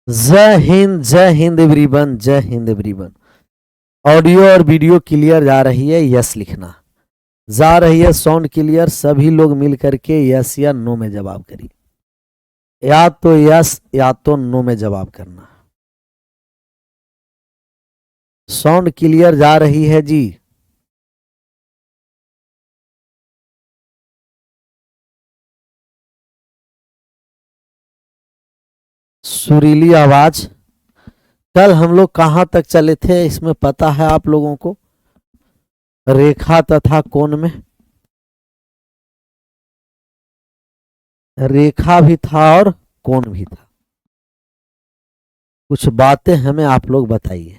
जय हिंद एवरीवन, जय Hind everyone. Audio और वीडियो क्लियर जा रही है? यस लिखना। जा रही है साउंड क्लियर? सभी लोग मिल करके यस या नो में जवाब करिए। या तो यस या तो नो में जवाब करना। साउंड क्लियर जा रही है जी? सुरीली आवाज। कल हम लोग कहां तक चले थे इसमें पता है आप लोगों को? रेखा तथा कोण में। रेखा भी था और कोण भी था। कुछ बातें हमें आप लोग बताइए।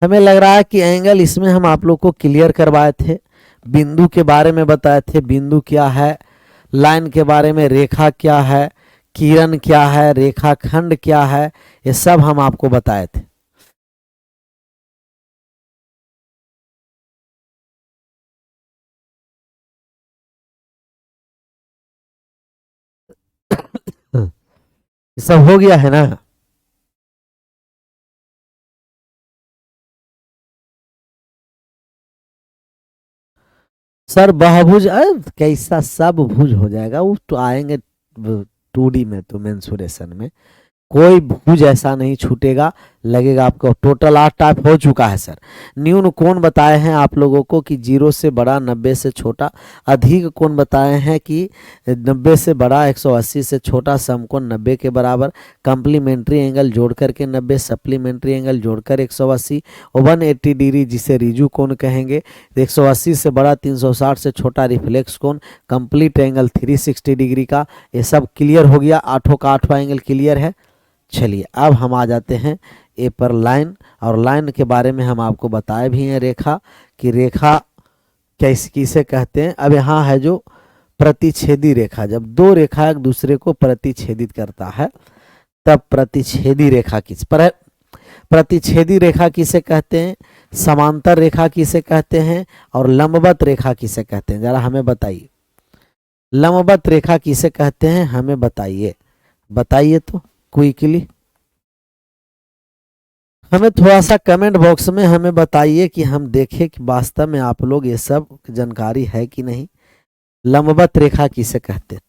हमें लग रहा है कि एंगल इसमें हम आप लोग को क्लियर करवाए थे। बिंदु के बारे में बताए थे, बिंदु क्या है, लाइन के बारे में, रेखा क्या है, किरण क्या है, रेखाखंड क्या है, ये सब हम आपको बताए थे। ये सब हो गया है ना? सर बहुभुज कैसा सब भुज हो जाएगा, वो तो आएंगे 2D में, तो मेंसुरेशन में कोई भुज ऐसा नहीं छूटेगा। लगेगा आपको टोटल 8 टाइप हो चुका है सर। न्यून कोण बताए हैं आप लोगों को कि 0 से बड़ा 90 से छोटा। अधिक कोण बताए हैं कि 90 से बड़ा 180 से छोटा, समकोण 90 के बराबर। कम्प्लीमेंट्री एंगल जोड़ करके 90, सप्लीमेंट्री एंगल जोड़कर 180, 180 डिग्री जिसे रिजु कोण कहेंगे। 180 से बड़ा 360 से छोटा रिफ्लेक्स कोण, कंप्लीट एंगल 360 डिग्री का। ये सब क्लियर हो गया, आठों का आठवां एंगल क्लियर है। चलिए अब हम आ जाते हैं ए पर लाइन, और लाइन के बारे में हम आपको बताए भी हैं रेखा कि रेखा कैसे किसे कहते हैं। अब यहाँ है जो प्रतिच्छेदी रेखा, जब दो रेखा एक दूसरे को प्रतिच्छेदित करता है तब प्रतिच्छेदी रेखा किस पर है। प्रतिच्छेदी रेखा किसे कहते हैं, समांतर रेखा किसे कहते हैं, और लंबवत रेखा किसे कहते हैं, जरा हमें बताइए। लंबवत रेखा किसे कहते हैं हमें बताइए, बताइए तो क्विकली। हमें थोड़ा सा कमेंट बॉक्स में हमें बताइए कि हम देखें कि वास्तव में आप लोग ये सब जानकारी है कि नहीं। लंबवत रेखा किसे कहते हैं?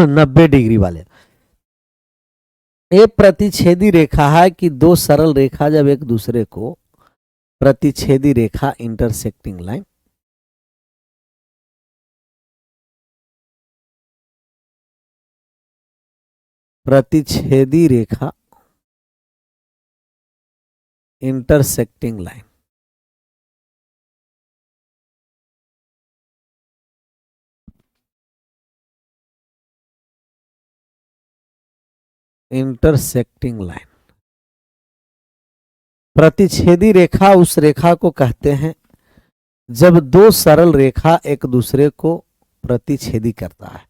नब्बे डिग्री वाले। ये प्रतिच्छेदी रेखा है कि दो सरल रेखा जब एक दूसरे को, प्रतिच्छेदी रेखा इंटरसेक्टिंग लाइन। प्रतिच्छेदी रेखा इंटरसेक्टिंग लाइन। Intersecting line. प्रतिच्छेदी रेखा उस रेखा को कहते हैं जब दो सरल रेखा एक दूसरे को प्रतिच्छेदी करता है,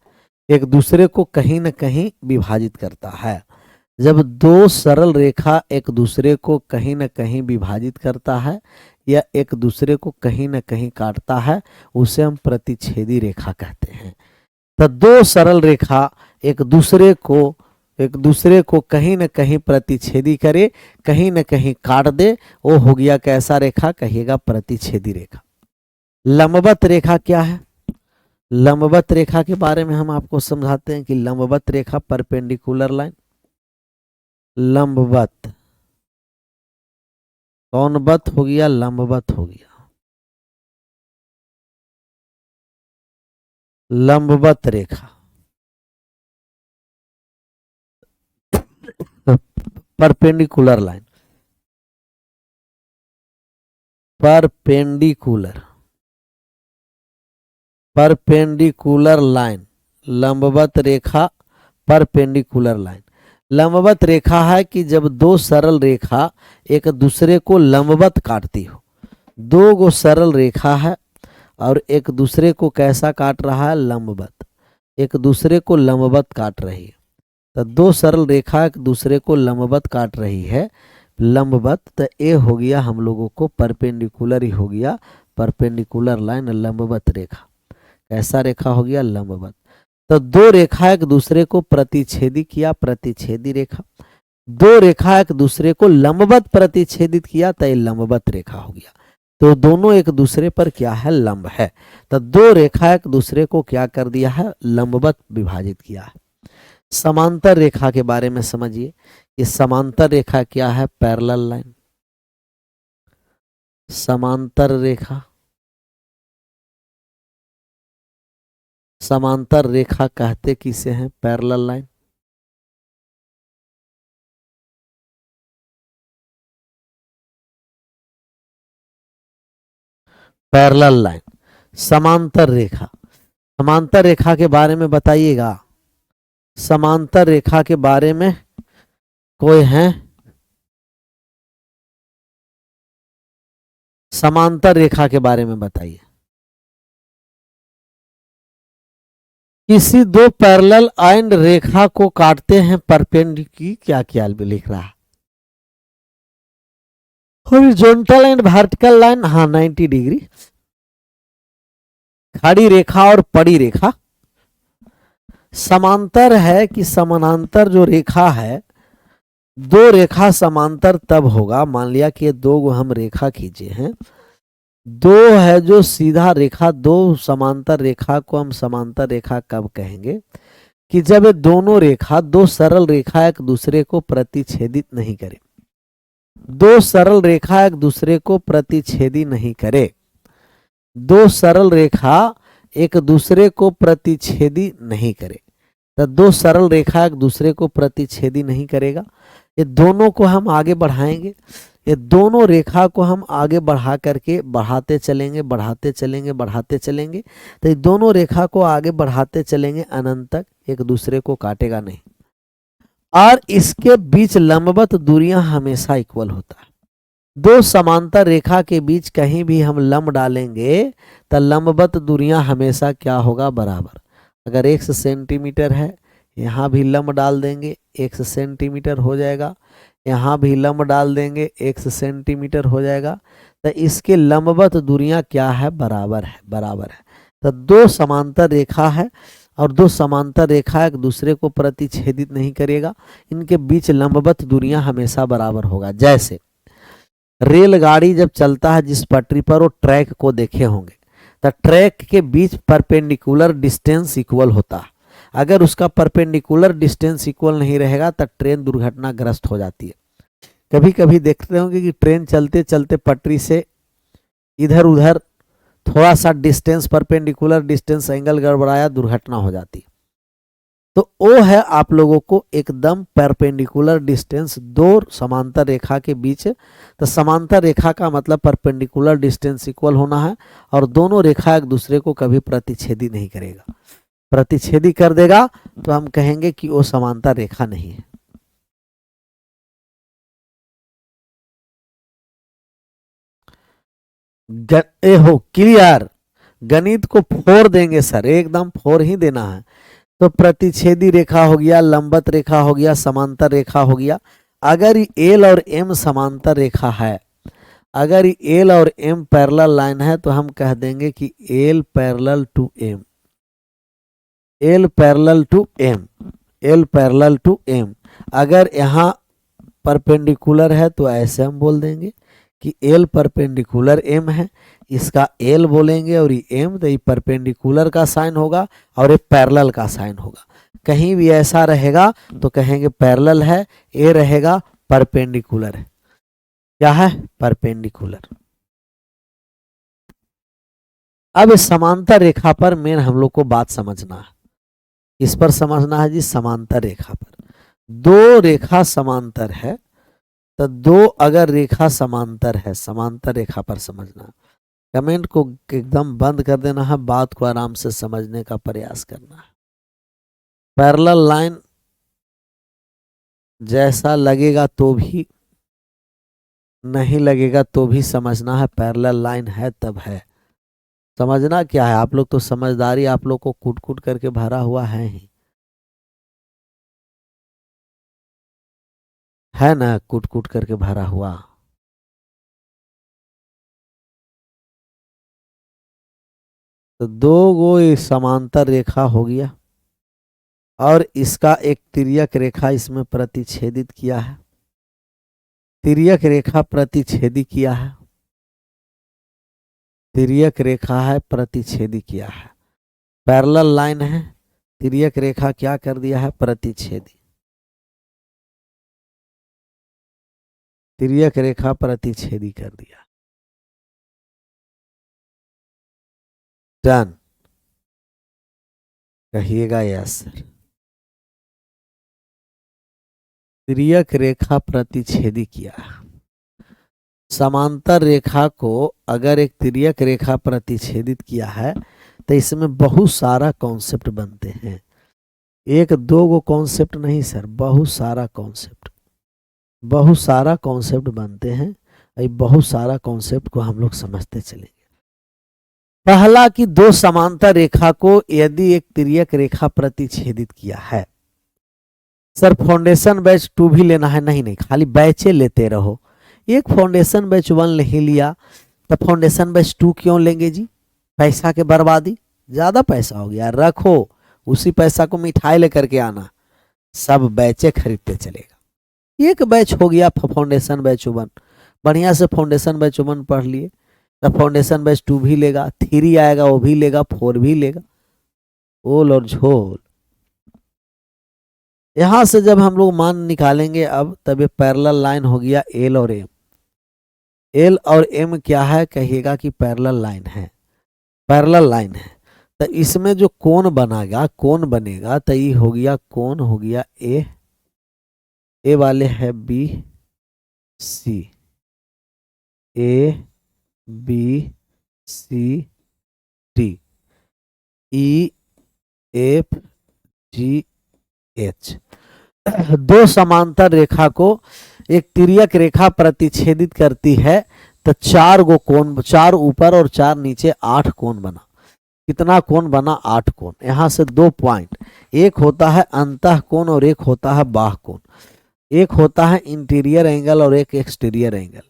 एक दूसरे को कहीं न कहीं विभाजित करता है। जब दो सरल रेखा एक दूसरे को कहीं न कहीं विभाजित करता है या एक दूसरे को कहीं न कहीं काटता है, उसे हम प्रतिच्छेदी रेखा कहते हैं। तो दो सरल रेखा एक दूसरे को, एक दूसरे को कहीं न कहीं प्रतिच्छेदी करे, कहीं न कहीं काट दे, वो हो गया कैसा रेखा, कहिएगा प्रतिच्छेदी रेखा। लंबवत रेखा क्या है? लंबवत रेखा के बारे में हम आपको समझाते हैं कि लंबवत रेखा परपेंडिकुलर लाइन। लंबवत कौनवत हो गया, लंबवत हो गया। लंबवत रेखा, perpendicular line, perpendicular, perpendicular line, लंबवत रेखा, परपेंडिकुलर लाइन। लंबवत रेखा है कि जब दो सरल रेखा एक दूसरे को लंबवत काटती हो। दो गो सरल रेखा है और एक दूसरे को कैसा काट रहा है, लंबवत, एक दूसरे को लंबवत काट रही है। तो दो सरल रेखा एक दूसरे को लंबवत काट रही है, लंबवत, तो ये हो गया हम लोगों को परपेंडिकुलर ही हो गया, परपेंडिकुलर लाइन, लंबवत रेखा। कैसा रेखा हो गया, लंबवत। तो दो रेखा एक दूसरे को प्रतिच्छेदी किया, प्रतिच्छेदी रेखा। दो रेखा एक दूसरे को लंबवत प्रतिच्छेदित किया तो ये लंबवत रेखा हो गया। तो दोनों एक दूसरे पर क्या है, लंब है। तो दो रेखा एक दूसरे को क्या कर दिया है, लंबवत विभाजित किया है। समांतर रेखा के बारे में समझिए। ये समांतर रेखा क्या है, पैरेलल लाइन। समांतर रेखा, समांतर रेखा कहते किसे हैं, पैरेलल लाइन। पैरेलल लाइन, समांतर रेखा। समांतर रेखा के बारे में बताइएगा। समांतर रेखा के बारे में कोई है, समांतर रेखा के बारे में बताइए। किसी दो पैरेलल एंड रेखा को काटते हैं परपेंडिकुलर, क्या क्या लिख रहा है, हॉरिजॉन्टल एंड वर्टिकल लाइन, हाँ 90 डिग्री। खड़ी रेखा और पड़ी रेखा। समांतर है कि समानांतर जो रेखा है, दो रेखा समांतर तब होगा, मान लिया कि ये दो गो हम रेखा खींचे हैं, दो है जो सीधा रेखा, दो समांतर रेखा को हम समांतर रेखा कब कहेंगे, कि जब ये दोनों रेखा, दो सरल रेखा एक दूसरे को प्रतिच्छेदित नहीं करे। दो सरल रेखा एक दूसरे को प्रतिच्छेदी नहीं करे, दो सरल रेखा एक दूसरे को प्रतिच्छेदी नहीं करे। तो दो सरल रेखा एक दूसरे को प्रतिच्छेदी नहीं करेगा, ये दोनों को हम आगे बढ़ाएंगे, ये दोनों रेखा को हम आगे बढ़ा करके बढ़ाते चलेंगे, बढ़ाते चलेंगे, बढ़ाते चलेंगे। तो ये दोनों रेखा को आगे बढ़ाते चलेंगे अनंत तक, एक दूसरे को काटेगा नहीं। और इसके बीच लंबवत दूरियां हमेशा इक्वल होता है। दो समांतर रेखा के बीच कहीं भी हम लंब डालेंगे तो लंबवत दूरियां हमेशा क्या होगा, बराबर। अगर 1 सेंटीमीटर है, यहाँ भी लंब डाल देंगे 1 सेंटीमीटर हो जाएगा, यहाँ भी लंब डाल देंगे 1 सेंटीमीटर हो जाएगा। तो इसके लंबवत दूरियां क्या है, बराबर है, बराबर है। तो दो समांतर रेखा है और दो समांतर रेखा एक दूसरे को प्रतिच्छेदित नहीं करेगा, इनके बीच लंबवत दूरियां हमेशा बराबर होगा। जैसे रेलगाड़ी जब चलता है जिस पटरी पर, वो ट्रैक को देखे होंगे, तो ट्रैक के बीच परपेंडिकुलर डिस्टेंस इक्वल होता है। अगर उसका परपेंडिकुलर डिस्टेंस इक्वल नहीं रहेगा तो ट्रेन दुर्घटनाग्रस्त हो जाती है। कभी कभी देखते होंगे कि ट्रेन चलते चलते पटरी से इधर उधर थोड़ा सा डिस्टेंस, परपेंडिकुलर डिस्टेंस एंगल गड़बड़ाया, दुर्घटना हो जाती है। तो वो है आप लोगों को एकदम परपेंडिकुलर डिस्टेंस दो समांतर रेखा के बीच। तो समांतर रेखा का मतलब परपेंडिकुलर डिस्टेंस इक्वल होना है और दोनों रेखा एक दूसरे को कभी प्रतिच्छेदी नहीं करेगा। प्रतिच्छेदी कर देगा तो हम कहेंगे कि वो समांतर रेखा नहीं है। हो क्लियर, गणित को फोड़ देंगे सर, एकदम फोड़ ही देना है। तो प्रतिच्छेदी रेखा हो गया, लंबवत रेखा हो गया, समांतर रेखा हो गया। अगर एल और एम समांतर रेखा है, अगर एल और एम पैरेलल लाइन है, तो हम कह देंगे कि L parallel to M, L parallel to M, L parallel to M. अगर यहाँ परपेंडिकुलर है तो ऐसे हम बोल देंगे कि एल परपेंडिकुलर एम है, इसका एल बोलेंगे और ये एम, तो ये परपेंडिकुलर का साइन होगा और ये पैरेलल का साइन होगा। कहीं भी ऐसा रहेगा तो कहेंगे पैरेलल है, ए रहेगा परपेंडिकुलर है। क्या है, परपेंडिकुलर। अब इस समांतर रेखा पर मेन हम लोग को बात समझना है। इस पर समझना है जी, समांतर रेखा पर दो रेखा समांतर है, तो दो अगर रेखा समांतर है, समांतर रेखा पर समझना है। कमेंट को एकदम बंद कर देना है, बात को आराम से समझने का प्रयास करना है। पैरेलल लाइन जैसा लगेगा तो भी, नहीं लगेगा तो भी समझना है, पैरेलल लाइन है तब है। समझना क्या है, आप लोग तो समझदारी आप लोग को कूट कूट करके भरा हुआ है ही, है ना, कूट कूट करके भरा हुआ। तो दो गो ये समांतर रेखा हो गया, और इसका एक तिर्यक रेखा इसमें प्रतिच्छेदित किया है, तिर्यक रेखा प्रतिच्छेदी किया है, तिर्यक रेखा है प्रतिच्छेदी किया है। पैरेलल लाइन है, तिर्यक रेखा क्या कर दिया है, प्रतिच्छेदी, तिर्यक रेखा प्रतिच्छेदी कर दिया। डन, कहिएगा यस सर। तिर्यक रेखा प्रतिच्छेदी किया। समांतर रेखा को अगर एक तिर्यक रेखा प्रतिच्छेदित किया है तो इसमें बहुत सारा कॉन्सेप्ट बनते हैं। एक दो गो कॉन्सेप्ट नहीं सर, बहुत सारा कॉन्सेप्ट, बहुत सारा कॉन्सेप्ट बनते हैं। बहुत सारा कॉन्सेप्ट को हम लोग समझते चलेंगे। पहला कि दो समांतर रेखा को यदि एक तिर्यक रेखा प्रतिच्छेदित किया है, सर फाउंडेशन बैच 2 भी लेना है, नहीं नहीं खाली बैचे लेते रहो। एक फाउंडेशन बैच 1 नहीं लिया तो फाउंडेशन बैच 2 क्यों लेंगे जी, पैसा के बर्बादी, ज्यादा पैसा हो गया, रखो उसी पैसा को मिठाई लेकर के आना, सब बैचे खरीदते चलेगा। एक बैच हो गया फाउंडेशन बैच 1, बढ़िया से फाउंडेशन बैच 1 पढ़ लिए, तो फाउंडेशन बैच 2 भी लेगा, 3 आएगा वो भी लेगा, 4 भी लेगा, ओल और झोल। यहां से जब हम लोग मान निकालेंगे अब, तब ये पैरेलल लाइन हो गया एल और एम। एल और एम क्या है, कहिएगा कि पैरेलल लाइन है, पैरेलल लाइन है। तो इसमें जो कोण बनेगा, कोण बनेगा तो ये हो गया, कोण हो गया ए वाले है B C, A B C D, E F G H. दो समांतर रेखा को एक तिर्यक रेखा प्रतिच्छेदित करती है, तो चार गो कोण, चार ऊपर और चार नीचे, 8 कोण बना। कितना कोण बना, 8 कोण। यहां से 2 पॉइंट, एक होता है अंतः कोण और एक होता है बाह्य कोण, एक होता है इंटीरियर एंगल और एक एक्सटीरियर एंगल।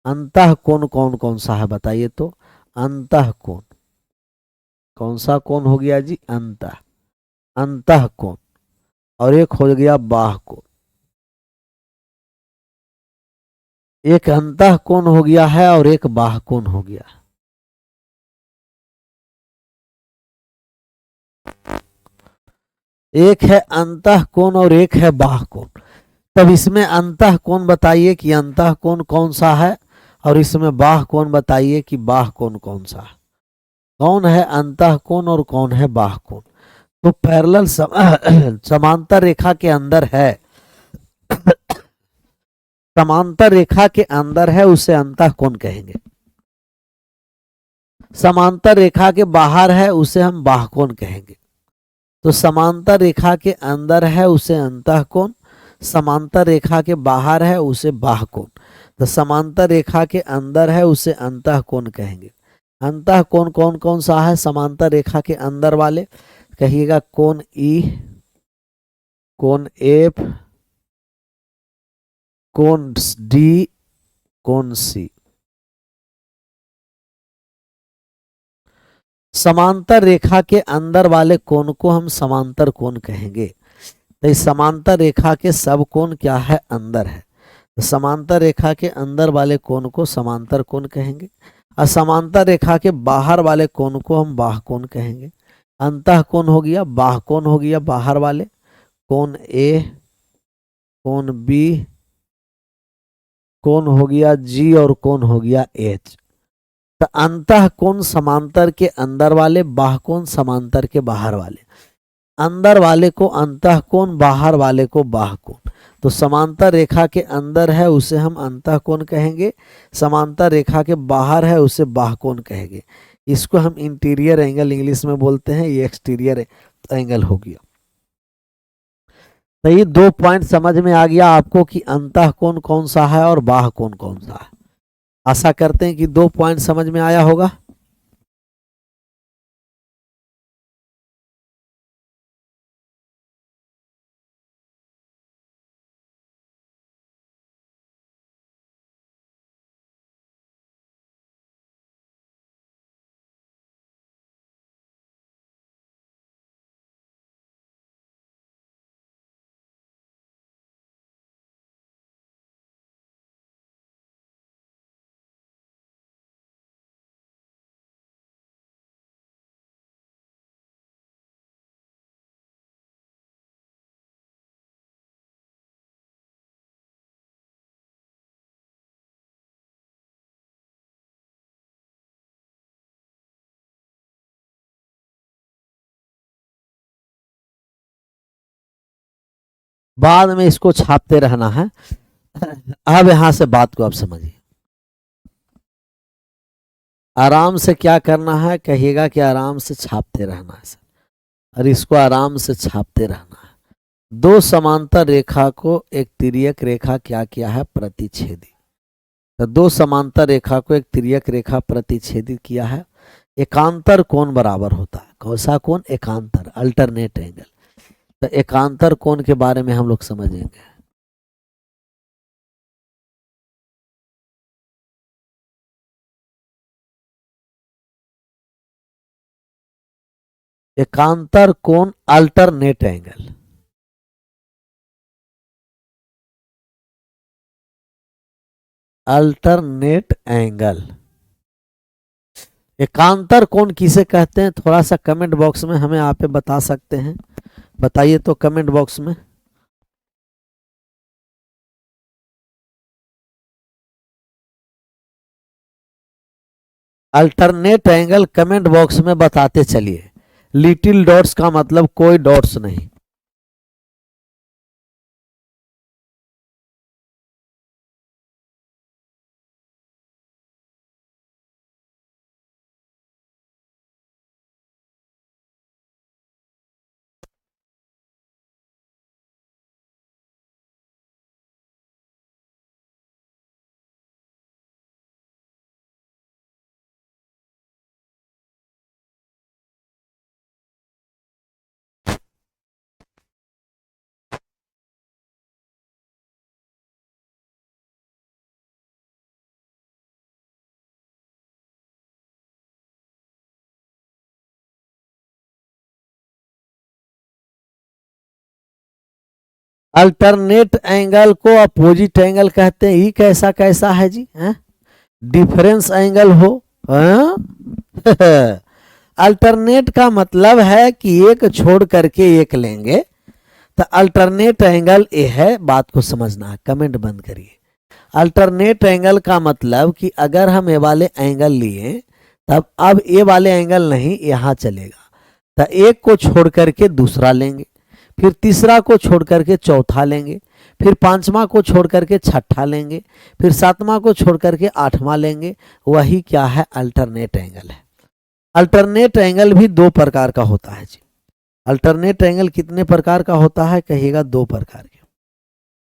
अंतः कोण कौन कौन सा है बताइए तो, अंतः कोण कौन सा कोण हो गया जी, अंतः, अंतः कोण, और एक हो गया बाह्य कोण। एक अंतः कोण हो गया है और एक बाह्य कोण हो गया। एक है अंतः कोण और एक है बाह्य कोण। तब इसमें अंतः कोण बताइए कि अंतः कोण कौन सा है, और इसमें बाह्य कोण बताइए कि बाह्य कोण कौन सा है। कौन है अंतः कोण और कौन है बाह्य कोण। तो पैरेलल समांतर रेखा के अंदर है, समांतर रेखा के अंदर है उसे अंतः कोण कहेंगे, समांतर रेखा के बाहर है उसे हम बाह्य कोण कहेंगे। तो समांतर रेखा के अंदर है उसे अंतः कोण, समांतर रेखा के बाहर है उसे बाह्य कोण। तो समांतर रेखा के अंदर है उसे अंतः कोण कहेंगे। अंतः कोण कौन कौन सा है समांतर रेखा के अंदर वाले, कहिएगा कोण ई, कोण एफ, कोण डी, कोण सी। समांतर रेखा के अंदर वाले कोण को हम समांतर कोण कहेंगे। तो इस समांतर रेखा के सब कोण क्या है, अंदर है। तो समांतर रेखा के अंदर वाले कोण को समांतर कोण कहेंगे, और समांतर रेखा के बाहर वाले कोण को हम बाह्य कोण कहेंगे। अंतः कोण हो गया, बाह्य कोण हो गया बाहर वाले, कोण ए, कोण बी, कोण हो गया जी और कोण हो गया एच। तो अंतः कोण समांतर के अंदर वाले, बाह्य कोण समांतर के बाहर वाले। अंदर वाले को अंतः कोण, बाहर वाले को बाह्य कोण। तो समांतर रेखा के अंदर है उसे हम अंतः कोण कहेंगे, समांतर रेखा के बाहर है उसे बाह्य कोण कहेंगे। इसको हम इंटीरियर एंगल इंग्लिश में बोलते हैं, ये एक्सटीरियर एंगल हो गया। तो ये 2 पॉइंट समझ में आ गया आपको कि अंतः कोण कौन सा है और बाह्य कोण कौन सा है। आशा करते हैं कि 2 पॉइंट समझ में आया होगा। बाद में इसको छापते रहना है। अब यहां से बात को आप समझिए। आराम से क्या करना है, कहिएगा कि आराम से छापते रहना है सर, और इसको आराम से छापते रहना है। 2 समांतर रेखा को एक तिर्यक रेखा क्या किया है, प्रतिच्छेदी। तो 2 समांतर रेखा को एक तिर्यक रेखा प्रतिच्छेदित किया है। एकांतर कोण बराबर होता है, कौन सा कोण, एकांतर, अल्टरनेट एंगल। तो एकांतर कोण के बारे में हम लोग समझेंगे। एकांतर कोण अल्टरनेट एंगल, अल्टरनेट एंगल। एकांतर कोण किसे कहते हैं, थोड़ा सा कमेंट बॉक्स में हमें आप बता सकते हैं, बताइए तो कमेंट बॉक्स में। अल्टरनेट एंगल कमेंट बॉक्स में बताते चलिए। लिटिल डॉट्स का मतलब कोई डॉट्स नहीं। अल्टरनेट एंगल को अपोजिट एंगल कहते हैं। ये कैसा कैसा है जी, हैं? डिफरेंस एंगल हो, अल्टरनेट का मतलब है कि एक छोड़ करके एक लेंगे, तो अल्टरनेट एंगल ये है। बात को समझना है, कमेंट बंद करिए। अल्टरनेट एंगल का मतलब कि अगर हम ये वाले एंगल लिए, तब अब ये वाले एंगल नहीं, यहां चलेगा, तो एक को छोड़ करके दूसरा लेंगे, फिर तीसरा को छोड़ करके चौथा लेंगे, फिर पांचवा को छोड़ करके छठा लेंगे, फिर सातवां को छोड़ करके आठवां लेंगे। वही क्या है, अल्टरनेट एंगल है। अल्टरनेट एंगल भी 2 प्रकार का होता है जी। अल्टरनेट एंगल कितने प्रकार का होता है, कहिएगा 2 प्रकार के।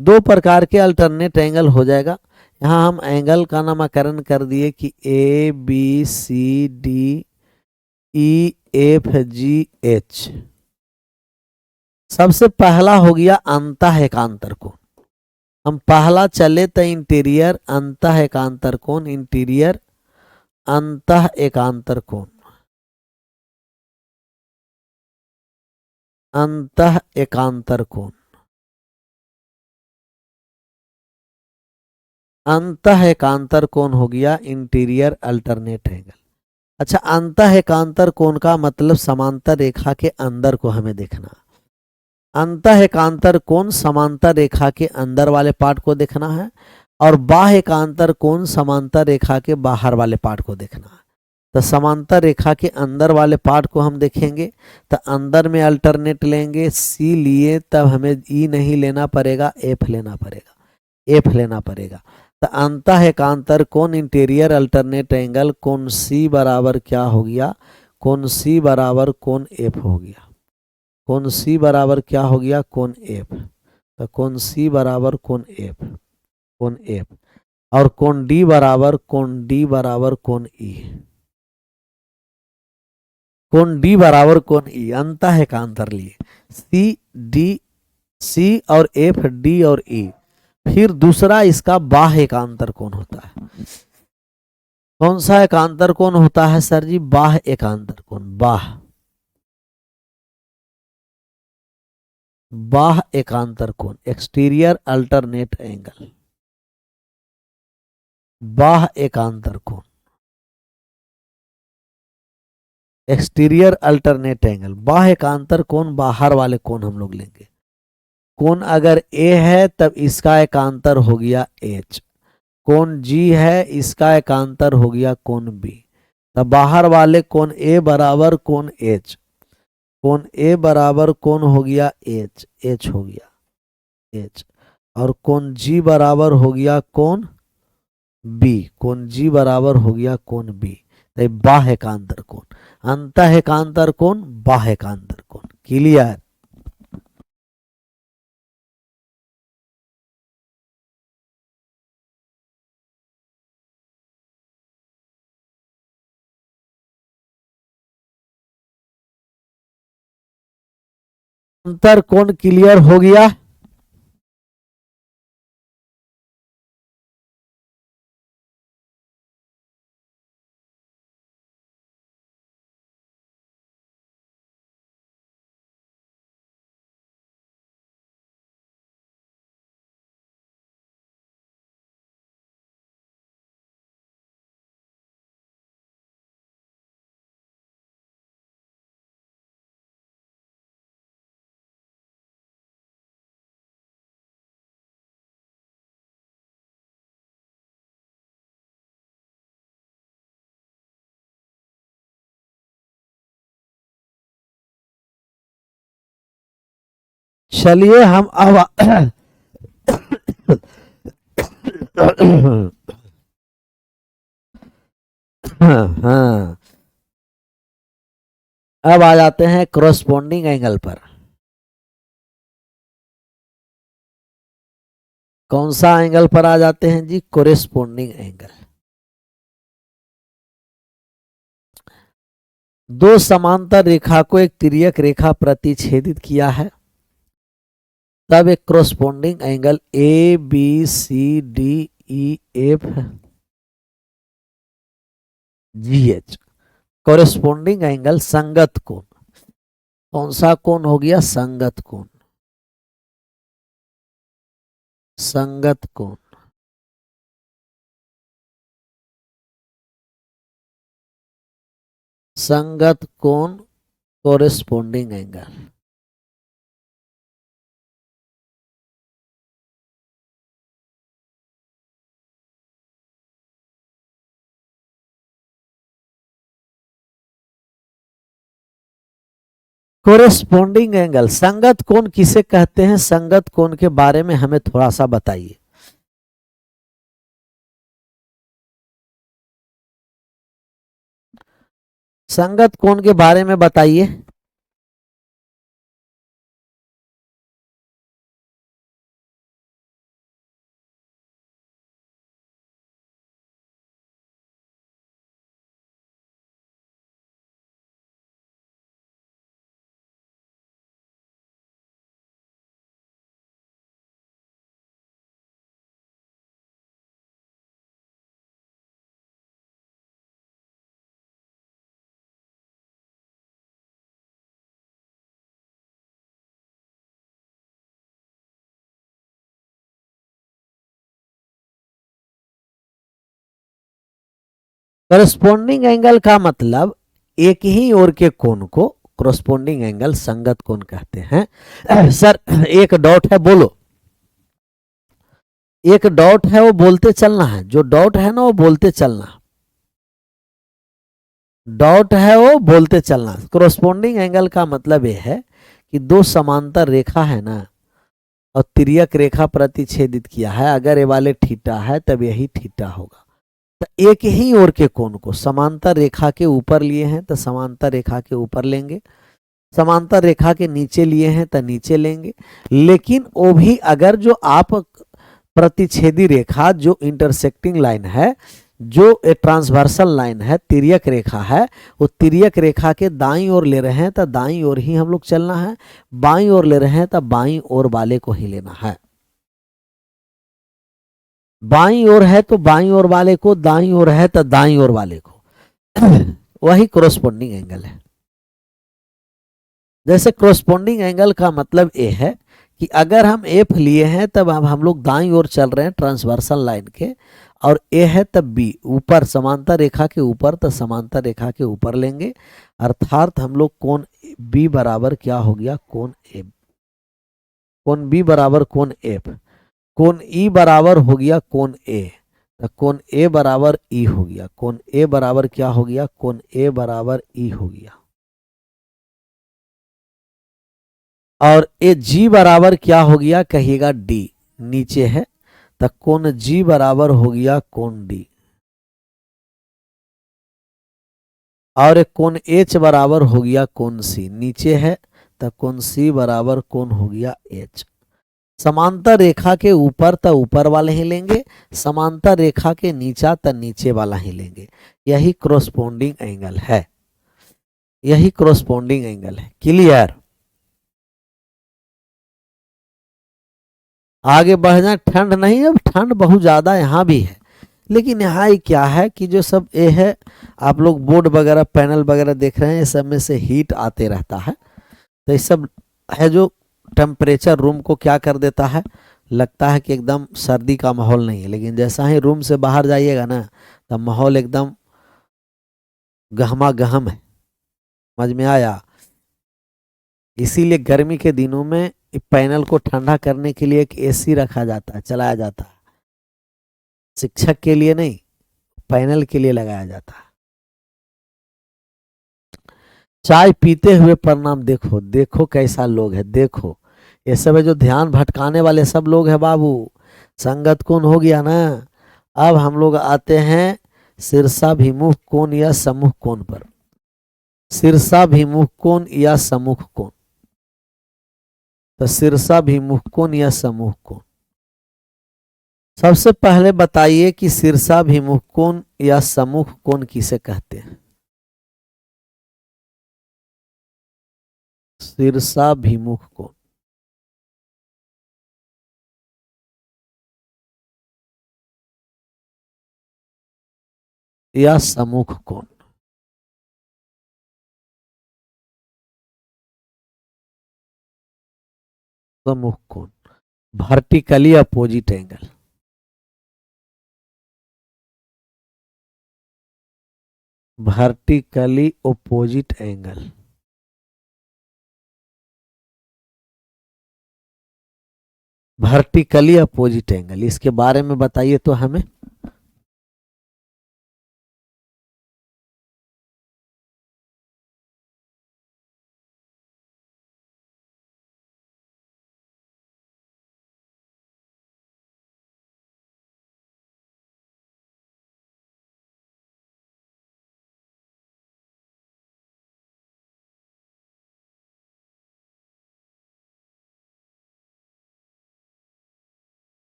2 प्रकार के अल्टरनेट एंगल हो जाएगा। यहाँ हम एंगल का नामकरण कर दिए कि A B C D E F G H. सबसे पहला हो गया अंतः एकांतर कोण। हम पहला चले तो इंटीरियर अंतः एकांतर कोण, इंटीरियर अंतः एकांतर कोण, अंतः एकांतर कोण, अंतः एकांतर कोण हो गया इंटीरियर अल्टरनेट एंगल। अच्छा, अंतः एकांतर कोण का मतलब समांतर रेखा के अंदर को हमें देखना। अंतः एकांतर कोण समांतर रेखा के अंदर वाले पार्ट को देखना है, और बाह्य एकांतर कोण समांतर रेखा के बाहर वाले पार्ट को देखना है। तो समांतर रेखा के अंदर वाले पार्ट को हम देखेंगे, तो अंदर में अल्टरनेट लेंगे, सी लिए तब हमें ई नहीं लेना पड़ेगा, एफ लेना पड़ेगा, एफ लेना पड़ेगा। तो अंतः एकांतर कोण इंटीरियर अल्टरनेट एंगल कोण सी बराबर क्या हो गया, कोण सी बराबर कोण एफ हो गया, कोण सी बराबर क्या हो गया, कोण एफ। तो कोण सी बराबर कोण एफ, कोण एफ, और कोण डी बराबर कोण ई, कोण डी बराबर कोण ई, अंतः एकांतर लिए सी डी, सी और एफ, डी और ई। फिर दूसरा इसका बाह्य एकांतर कोण होता है। कौन सा एकांतर कोण होता है सर जी, बाह्य एकांतर कोण, बाह्य एकांतर कोण, एक्सटीरियर अल्टरनेट एंगल, बाह्य एकांतर कोण, एक्सटीरियर अल्टरनेट एंगल। बाह्य एकांतर कोण बाहर वाले कोण हम लोग लेंगे। कोण अगर ए है तब इसका एकांतर हो गया एच, कोण जी है इसका एकांतर हो गया कोण बी। तब बाहर वाले कोण ए बराबर कोण एच, कोण ए बराबर कोण हो गया एच, एच हो गया एच, और कोण जी बराबर हो गया कोण बी, कोण जी बराबर हो गया कोण बी। तो बाह्य एकांतर कोण, अंतः एकांतर कोण, बाह्य एकांतर कोण। क्लियर। अंतर कोण क्लियर हो गया। चलिए हम अब हाँ, अब आ जाते हैं क्रॉसपोंडिंग एंगल पर। कौन सा एंगल पर आ जाते हैं जी, कोरेस्पोंडिंग एंगल। दो समांतर रेखा को एक तिर्यक रेखा प्रतिच्छेदित किया है, तब एक corresponding angle A B C D E F G H, corresponding angle संगत कोण। कौन सा कोण हो गया, संगत कोण, संगत कोण। संगत कोण कोरेस्पोंडिंग एंगल। कोरेस्पोंडिंग एंगल, संगत कोण किसे कहते हैं, संगत कोण के बारे में हमें थोड़ा सा बताइए। संगत कोण के बारे में बताइए। करस्पोंडिंग एंगल का मतलब एक ही ओर के कोण को करस्पोंडिंग एंगल संगत कोण कहते हैं। सर एक डॉट है, बोलो। एक डॉट है वो बोलते चलना है, जो डॉट है ना वो बोलते चलना, डॉट है वो बोलते चलना। कोरोस्पोंडिंग एंगल का मतलब ये है कि दो समांतर रेखा है ना और तिर्यक रेखा प्रतिच्छेदित किया है, अगर ये वाले थीटा है तब यही थीटा होगा। तो एक ही ओर के कोण को समांतर रेखा के ऊपर लिए हैं तो समांतर रेखा के ऊपर लेंगे, समांतर रेखा के नीचे लिए हैं तो नीचे लेंगे। लेकिन वो भी अगर जो आप प्रतिच्छेदी रेखा, जो इंटरसेक्टिंग लाइन है, जो ट्रांसवर्सल लाइन है, तिर्यक रेखा है, वो तिर्यक रेखा के दाईं ओर ले रहे हैं तो दाईं ओर ही हम लोग चलना है, बाईं ओर ले रहे हैं तो बाईं ओर वाले को ही लेना है। बाईं ओर है तो बाईं ओर वाले को, दाईं ओर है तो दाईं ओर वाले को। वही कोरोस्पोंडिंग एंगल है। जैसे कोरोस्पोंडिंग एंगल का मतलब ये है कि अगर हम एफ लिए हैं तब अब हम लोग दाईं ओर चल रहे हैं ट्रांसवर्सल लाइन के, और ए है तब बी, ऊपर समांतर रेखा के ऊपर तो समांतर रेखा के ऊपर लेंगे, अर्थात हम लोग कोण बी बराबर क्या हो गया, कोण ए, कोण बी बराबर कोण एफ, कोण ई बराबर हो गया कोण ए, तो कोण ए बराबर ई हो गया, कोण ए बराबर क्या हो गया, कोण ए बराबर ई हो गया। और ए जी बराबर क्या हो गया कहिएगा, डी, नीचे है तो कोण जी बराबर हो गया कोण डी। और एक कोण एच बराबर हो गया कोण सी, नीचे है तो कोण सी बराबर कोण हो गया एच। समांतर रेखा के ऊपर तो ऊपर वाले ही लेंगे, समांतर रेखा के नीचा तो नीचे वाला ही लेंगे। यही कोरोस्पोंडिंग एंगल है, यही कोरोस्पोंडिंग एंगल है। क्लियर? आगे बढ़ना, ठंड नहीं, अब ठंड बहुत ज़्यादा यहाँ भी है, लेकिन यहाँ ही क्या है कि जो सब ये है, आप लोग बोर्ड वगैरह पैनल वगैरह देख रहे हैं, ये सब में से हीट आते रहता है, तो ये सब है जो टेम्परेचर रूम को क्या कर देता है, लगता है कि एकदम सर्दी का माहौल नहीं है, लेकिन जैसा ही रूम से बाहर जाइएगा ना तब माहौल एकदम गहमा गहम है। समझ में आया? इसीलिए गर्मी के दिनों में पैनल को ठंडा करने के लिए एक एसी रखा जाता है, चलाया जाता है, शिक्षक के लिए नहीं, पैनल के लिए लगाया जाता है। चाय पीते हुए परिणाम देखो, देखो कैसा लोग है, देखो ये सब है जो ध्यान भटकाने वाले सब लोग हैं बाबू। संगत कौन हो गया ना। अब हम लोग आते हैं शीर्षाभिमुख कोण या सम्मुख कोण पर। शीर्षाभिमुख कोण या सम्मुख कोण, तो शीर्षाभिमुख कोण या सम्मुख कोण, सबसे पहले बताइए कि शीर्षाभिमुख कोण या सम्मुख कोण किसे कहते हैं। शीर्षाभिमुख कोण या सम्मुख कोण। सम्मुख कोण, vertically opposite angle, vertically opposite angle. Vertically opposite angle, इसके बारे में बताइए तो हमें।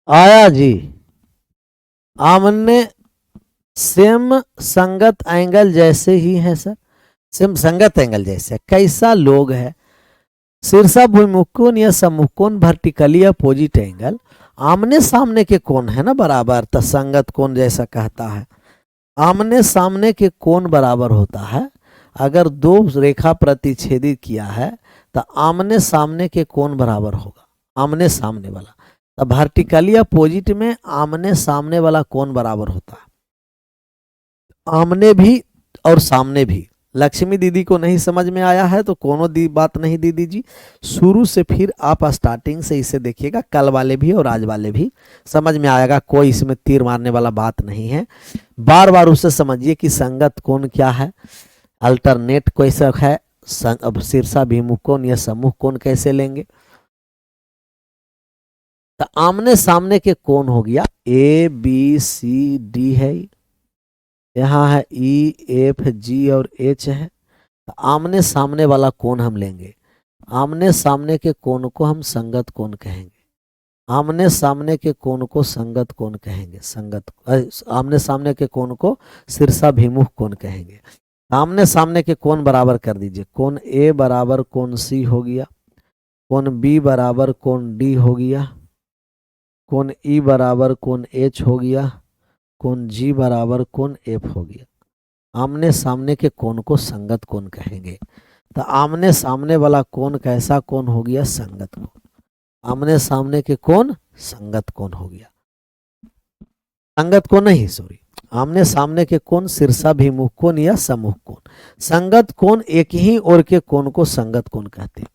आया जी। आमने सेम संगत एंगल जैसे ही है सर, सेम संगत एंगल जैसे। कैसा लोग है? शीर्षाभिमुख कोण या सम्मुख कोण वर्टिकली अपोजिट एंगल, आमने सामने के कोण है ना बराबर, तो संगत कोण जैसा कहता है। आमने सामने के कोण बराबर होता है। अगर दो रेखा प्रतिच्छेदित किया है तो आमने सामने के कोण बराबर होगा, आमने सामने वाला। तो वर्टिकली अपोजिट में आमने सामने वाला कोण बराबर होता है, आमने भी और सामने भी। लक्ष्मी दीदी को नहीं समझ में आया है तो कोनो दी बात नहीं दीदी जी, शुरू से फिर आप स्टार्टिंग से इसे देखिएगा, कल वाले भी और आज वाले भी समझ में आएगा, कोई इसमें तीर मारने वाला बात नहीं है। बार बार उसे समझिए कि संगत कोण क्या है, अल्टरनेट कैसा है, अब शीर्षाभिमुख कोण या सम्मुख कोण कैसे लेंगे। तो आमने सामने के कोण हो गया ए बी सी डी है, यहाँ है ई एफ जी और एच है। तो आमने सामने वाला कोण हम लेंगे, आमने सामने के कोण को हम संगत कोण कहेंगे, आमने सामने के कोण को संगत कोण कहेंगे, आमने सामने के कोण को शीर्षाभिमुख कोण कहेंगे। आमने सामने के कोण बराबर कर दीजिए, कोण ए बराबर कोण सी हो गया, कोण बी बराबर कोण डी हो गया, कोण ई बराबर कोण एच हो गया, कोण जी बराबर कोण एफ हो गया। आमने सामने के कोण को संगत कोण कहेंगे। तो आमने सामने वाला कोण कैसा कोण हो गया? संगत कोण। आमने सामने के कोण संगत कोण हो गया, संगत कोण नहीं सॉरी, आमने सामने के कोण शीर्षाभिमुख कोण या सम्मुख कोण। संगत कोण एक ही ओर के कोण को संगत कोण कहते हैं,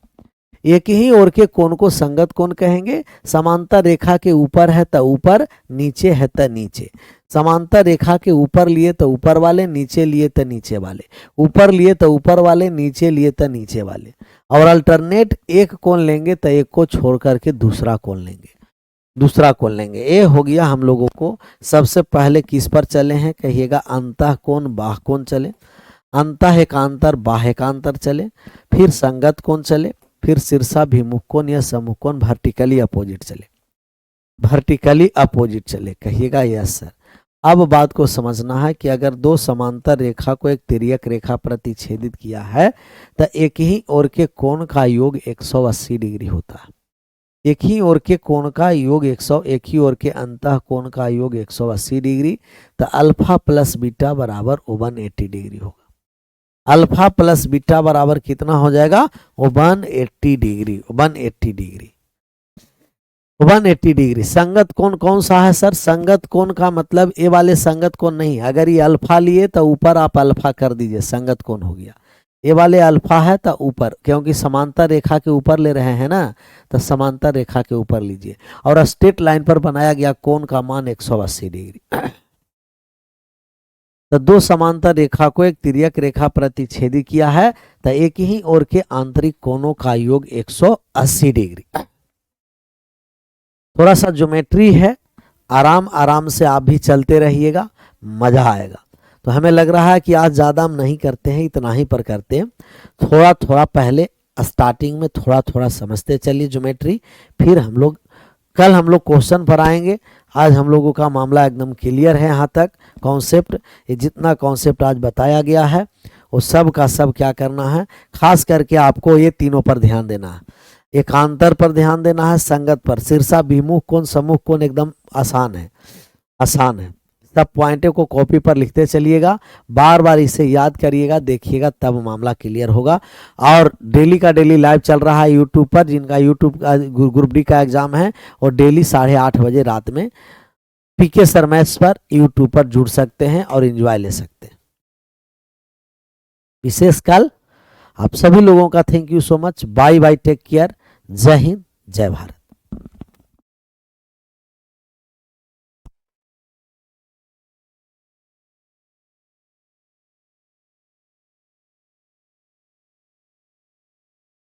एक ही ओर के कोण को संगत कोण कहेंगे। समांतर रेखा के ऊपर है तो ऊपर, नीचे है तो नीचे। समांतर रेखा के ऊपर लिए तो ऊपर वाले, नीचे लिए तो नीचे वाले, ऊपर लिए तो ऊपर वाले, नीचे लिए तो नीचे वाले। और अल्टरनेट एक कोण लेंगे तो एक को छोड़ करके दूसरा कोण लेंगे, दूसरा कोण लेंगे। ये हो गया हम लोगों को। सबसे पहले किस पर चले हैं कहिएगा? अंतः कोण बाह्य कोण चले, अंतः एकांतर बाह्य एकांतर चले, फिर संगत कोण चले, फिर शीर्षाभिमुख कोण या सम्मुख कोण वर्टिकली अपोजिट चले, वर्टिकली अपोजिट चले। कहिएगा यस सर। अब बात को समझना है कि अगर दो समांतर रेखा को एक तिर्यक रेखा प्रतिच्छेदित किया है तो एक ही ओर के कोण का योग 180 डिग्री होता है। एक ही ओर के कोण का योग 100, एक ही ओर के अंतः कोण का योग 180 डिग्री। तो अल्फा प्लस बीटा बराबर 180 डिग्री होगा। अल्फा प्लस बीटा बराबर कितना हो जाएगा? 180 डिग्री, 180 डिग्री, 180 डिग्री। संगत कोण कौन सा है सर? संगत कोण का मतलब ये वाले संगत कोण नहीं, अगर ये अल्फा लिए तो ऊपर आप अल्फा कर दीजिए, संगत कोण हो गया। ये वाले अल्फा है तो ऊपर, क्योंकि समांतर रेखा के ऊपर ले रहे हैं ना, तो समांतर रेखा के ऊपर लीजिए। और स्ट्रेट लाइन पर बनाया गया कोण का मान 180 डिग्री। तो दो समांतर रेखा को एक तिर्यक रेखा प्रतिच्छेदित किया है तो एक ही ओर के आंतरिक कोणों का योग 180 डिग्री। थोड़ा सा ज्योमेट्री है, आराम आराम से आप भी चलते रहिएगा, मजा आएगा। तो हमें लग रहा है कि आज ज़्यादा हम नहीं करते हैं, इतना ही पर करते हैं। थोड़ा थोड़ा पहले स्टार्टिंग में थोड़ा थोड़ा समझते चलिए ज्योमेट्री, फिर हम लोग कल हम लोग क्वेश्चन पर आएंगे। आज हम लोगों का मामला एकदम क्लियर है यहाँ तक। कॉन्सेप्ट, ये जितना कॉन्सेप्ट आज बताया गया है वो सब का सब क्या करना है, खास करके आपको ये तीनों पर ध्यान देना है। एकांतर पर ध्यान देना है, संगत पर, शीर्षाभिमुख कोण, सम्मुख कोण एकदम आसान है, आसान है। सब पॉइंटों को कॉपी पर लिखते चलिएगा, बार बार इसे याद करिएगा, देखिएगा तब मामला क्लियर होगा। और डेली का डेली लाइव चल रहा है यूट्यूब पर, जिनका यूट्यूब का ग्रुप डी का एग्जाम है और डेली 8:30 बजे रात में पीके सर मैथ्स पर यूट्यूब पर जुड़ सकते हैं और एंजॉय ले सकते हैं। विशेष कल आप सभी लोगों का thank you so much. Bye bye, take care, जय हिंद, जय भारत।